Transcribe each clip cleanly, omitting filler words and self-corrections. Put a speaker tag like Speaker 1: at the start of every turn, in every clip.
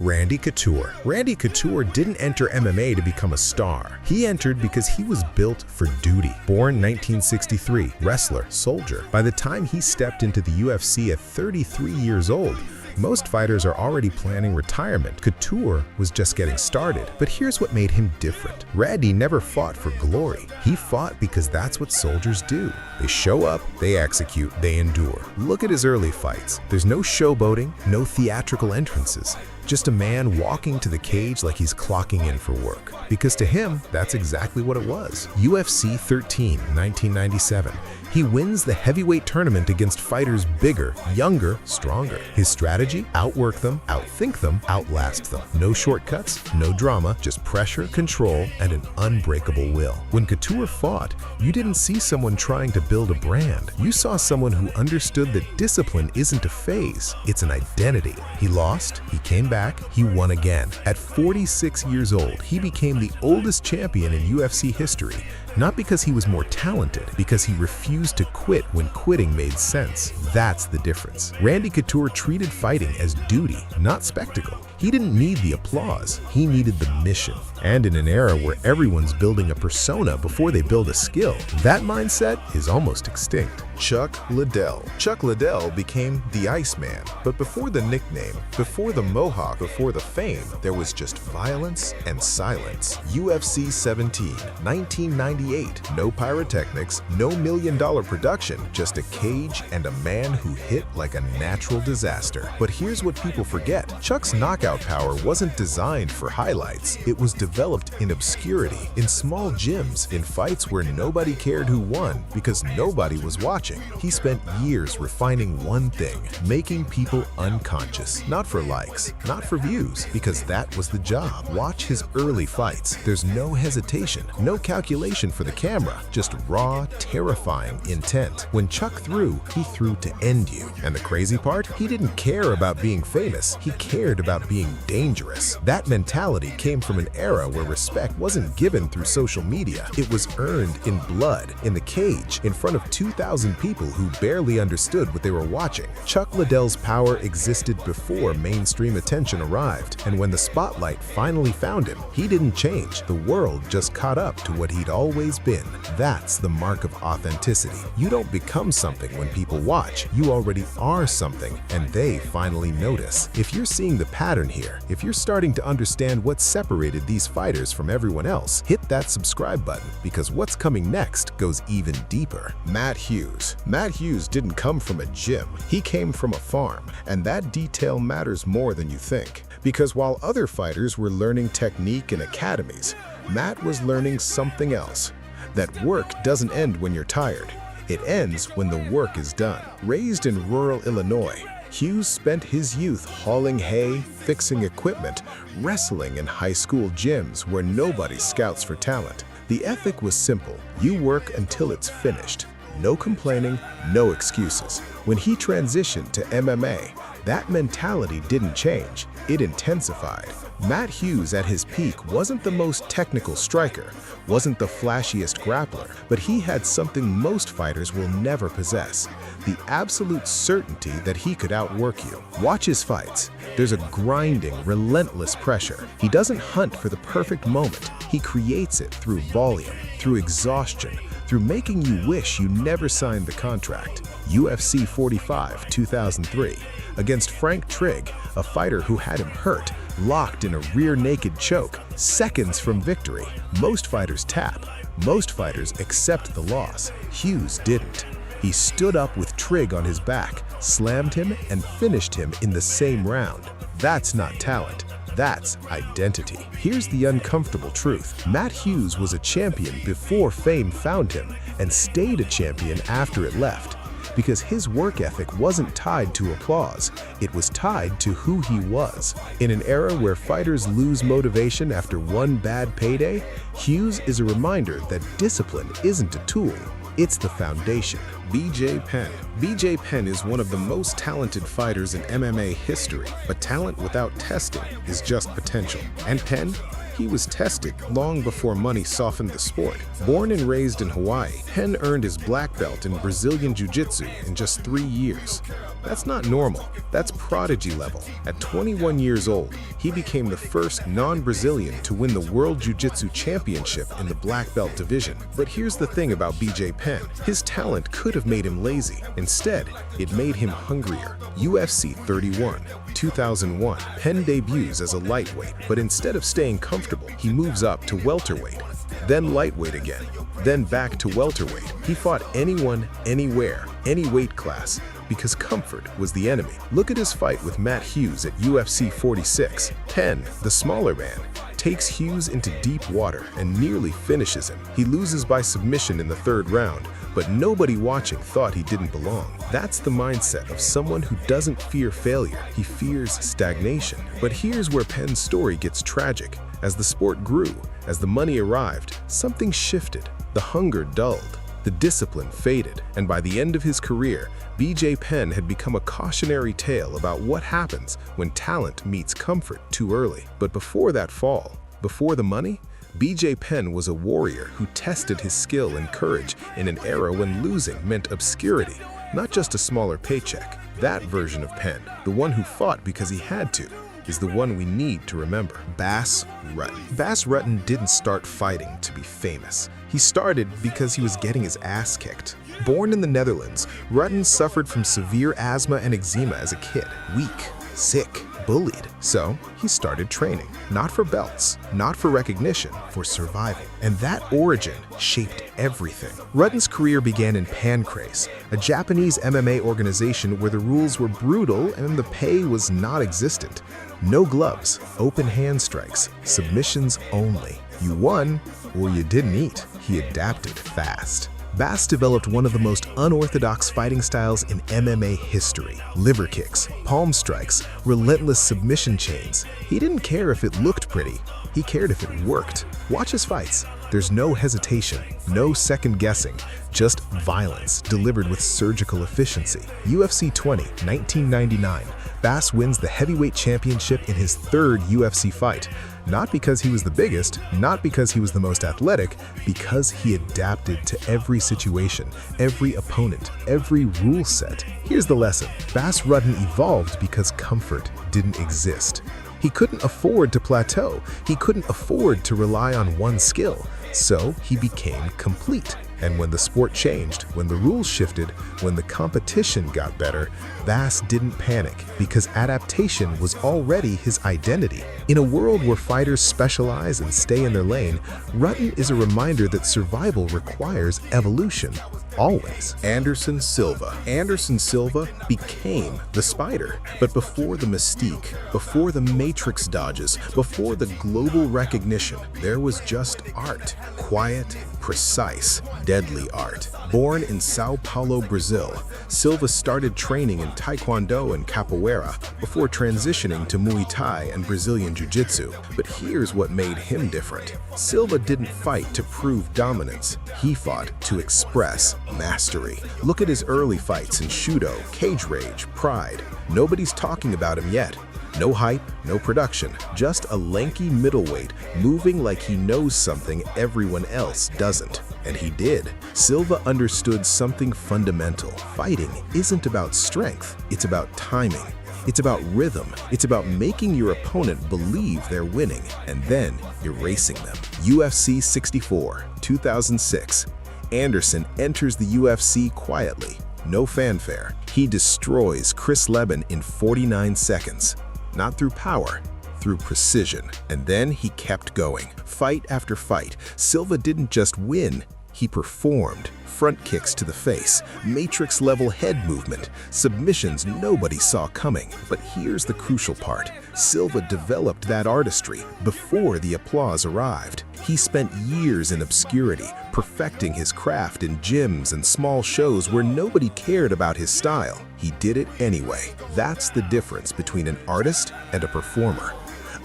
Speaker 1: Randy Couture. Randy Couture didn't enter MMA to become a star. He entered because he was built for duty. Born 1963, wrestler, soldier. By the time he stepped into the UFC at 33 years old, most fighters are already planning retirement. Couture was just getting started. But here's what made him different. Randy never fought for glory. He fought because that's what soldiers do. They show up, they execute, they endure. Look at his early fights. There's no showboating, no theatrical entrances. Just a man walking to the cage like he's clocking in for work. Because to him, that's exactly what it was. UFC 13, 1997. He wins the heavyweight tournament against fighters bigger, younger, stronger. His strategy? Outwork them, outthink them, outlast them. No shortcuts, no drama, just pressure, control, and an unbreakable will. When Couture fought, you didn't see someone trying to build a brand. You saw someone who understood that discipline isn't a phase, it's an identity. He lost, he came back, he won again. At 46 years old, he became the oldest champion in UFC history. Not because he was more talented, because he refused to quit when quitting made sense. That's the difference. Randy Couture treated fighting as duty, not spectacle. He didn't need the applause, he needed the mission. And in an era where everyone's building a persona before they build a skill, that mindset is almost extinct. Chuck Liddell. Chuck Liddell became the Iceman. But before the nickname, before the mohawk, before the fame, there was just violence and silence. UFC 17, 1998. No pyrotechnics, no million-dollar production, just a cage and a man who hit like a natural disaster. But here's what people forget. Chuck's knockout power wasn't designed for highlights. It was developed in obscurity, in small gyms, in fights where nobody cared who won because nobody was watching. He spent years refining one thing, making people unconscious. Not for likes, not for views, because that was the job. Watch his early fights. There's no hesitation, no calculation for the camera, just raw, terrifying intent. When Chuck threw, he threw to end you. And the crazy part? He didn't care about being famous. He cared about being dangerous. That mentality came from an era where respect wasn't given through social media. It was earned in blood, in the cage, in front of 2,000 people who barely understood what they were watching. Chuck Liddell's power existed before mainstream attention arrived, and when the spotlight finally found him, he didn't change. The world just caught up to what he'd always been. That's the mark of authenticity. You don't become something when people watch. You already are something, and they finally notice. If you're seeing the pattern here, if you're starting to understand what separated these fighters from everyone else, hit that subscribe button, because what's coming next goes even deeper. Matt Hughes. Matt Hughes didn't come from a gym. He came from a farm, and that detail matters more than you think. Because while other fighters were learning technique in academies, Matt was learning something else. That work doesn't end when you're tired. It ends when the work is done. Raised in rural Illinois, Hughes spent his youth hauling hay, fixing equipment, wrestling in high school gyms where nobody scouts for talent. The ethic was simple. You work until it's finished. No complaining, no excuses. When he transitioned to MMA, that mentality didn't change, it intensified. Matt Hughes at his peak wasn't the most technical striker, wasn't the flashiest grappler, but he had something most fighters will never possess, the absolute certainty that he could outwork you. Watch his fights. There's a grinding, relentless pressure. He doesn't hunt for the perfect moment. He creates it through volume, through exhaustion, through making you wish you never signed the contract. UFC 45, 2003. Against Frank Trigg, a fighter who had him hurt, locked in a rear naked choke, seconds from victory. Most fighters tap. Most fighters accept the loss. Hughes didn't. He stood up with Trigg on his back, slammed him, and finished him in the same round. That's not talent. That's identity. Here's the uncomfortable truth. Matt Hughes was a champion before fame found him and stayed a champion after it left. Because his work ethic wasn't tied to applause, it was tied to who he was. In an era where fighters lose motivation after one bad payday, Hughes is a reminder that discipline isn't a tool, it's the foundation. BJ Penn. BJ Penn is one of the most talented fighters in MMA history, but talent without testing is just potential. And Penn? He was tested long before money softened the sport. Born and raised in Hawaii, Penn earned his black belt in Brazilian Jiu-Jitsu in just 3 years. That's not normal. That's prodigy level. At 21 years old, he became the first non-Brazilian to win the World Jiu-Jitsu Championship in the black belt division. But here's the thing about BJ Penn. His talent could have made him lazy. Instead, it made him hungrier. UFC 31, 2001. Penn debuts as a lightweight, but instead of staying comfortable, he moves up to welterweight, then lightweight again, then back to welterweight. He fought anyone, anywhere, any weight class, because comfort was the enemy. Look at his fight with Matt Hughes at UFC 46. Penn, the smaller man, takes Hughes into deep water and nearly finishes him. He loses by submission in the third round, but nobody watching thought he didn't belong. That's the mindset of someone who doesn't fear failure. He fears stagnation. But here's where Penn's story gets tragic. As the sport grew, as the money arrived, something shifted. The hunger dulled. The discipline faded, and by the end of his career, BJ Penn had become a cautionary tale about what happens when talent meets comfort too early. But before that fall, before the money, BJ Penn was a warrior who tested his skill and courage in an era when losing meant obscurity, not just a smaller paycheck. That version of Penn, the one who fought because he had to, is the one we need to remember. Bas Rutten. Bas Rutten didn't start fighting to be famous. He started because he was getting his ass kicked. Born in the Netherlands, Rutten suffered from severe asthma and eczema as a kid. Weak, sick, bullied. So he started training, not for belts, not for recognition, for survival. And that origin shaped everything. Rutten's career began in Pancrase, a Japanese MMA organization where the rules were brutal and the pay was non-existent. No gloves, open hand strikes, submissions only. You won or you didn't eat. He adapted fast. Bas developed one of the most unorthodox fighting styles in MMA history. Liver kicks, palm strikes, relentless submission chains. He didn't care if it looked pretty. He cared if it worked. Watch his fights. There's no hesitation, no second guessing, just violence delivered with surgical efficiency. UFC 20, 1999. Bas wins the heavyweight championship in his third UFC fight. Not because he was the biggest, not because he was the most athletic, because he adapted to every situation, every opponent, every rule set. Here's the lesson. Bas Rutten evolved because comfort didn't exist. He couldn't afford to plateau. He couldn't afford to rely on one skill. So he became complete. And when the sport changed, when the rules shifted, when the competition got better, Bas didn't panic because adaptation was already his identity. In a world where fighters specialize and stay in their lane, Rutten is a reminder that survival requires evolution. Always. Anderson Silva. Anderson Silva became the Spider. But before the mystique, before the matrix dodges, before the global recognition, there was just art. Quiet, precise, deadly art. Born in Sao Paulo, Brazil, Silva started training in Taekwondo and Capoeira before transitioning to Muay Thai and Brazilian Jiu-Jitsu. But here's what made him different. Silva didn't fight to prove dominance. He fought to express mastery. Look at his early fights in Shudo, Cage Rage, Pride. Nobody's talking about him yet. No hype, no production, just a lanky middleweight moving like he knows something everyone else doesn't. And he did. Silva understood something fundamental. Fighting isn't about strength, it's about timing. It's about rhythm. It's about making your opponent believe they're winning and then erasing them. UFC 64, 2006. Anderson enters the UFC quietly. No fanfare. He destroys Chris Leben in 49 seconds. Not through power, through precision. And then he kept going. Fight after fight, Silva didn't just win, he performed. Front kicks to the face, matrix-level head movement, submissions nobody saw coming. But here's the crucial part. Silva developed that artistry before the applause arrived. He spent years in obscurity, perfecting his craft in gyms and small shows where nobody cared about his style. He did it anyway. That's the difference between an artist and a performer.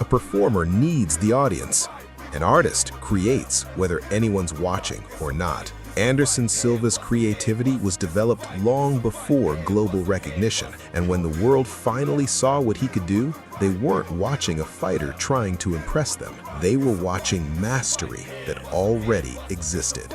Speaker 1: A performer needs the audience. An artist creates whether anyone's watching or not. Anderson Silva's creativity was developed long before global recognition, and when the world finally saw what he could do, they weren't watching a fighter trying to impress them. They were watching mastery that already existed.